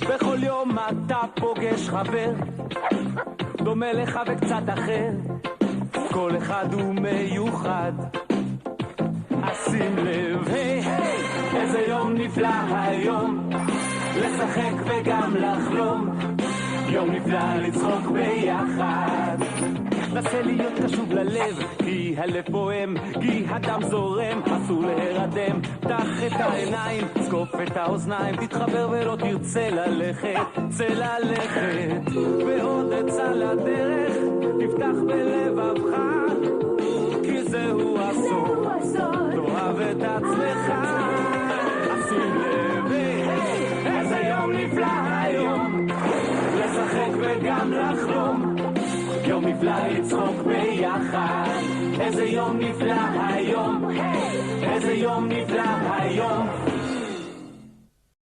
בכל יום אתה פוגש חבר דומה לך וקצת אחר, כל אחד הוא מיוחד. אז שים לב, איזה יום נפלא היום, לשחק וגם לחלום, יום נפלא לצחוק ביחד. נסה להיות קשוב ללב, כי הלב פועם, כי הדם זורם, אסור להירדם. פתח את העיניים, סקוף את האוזניים, תתחבר ולא תרצה ללכת, צא ללכת. ועוד עצה לדרך, תפתח בלבבך, כי זהו הסוף, תאהב את עצמך. שים לב, איזה יום נפלא היום, לשחק וגם לחלום, יום נפלא לצחוק ביחד. איזה יום נפלא היום, איזה יום נפלא היום.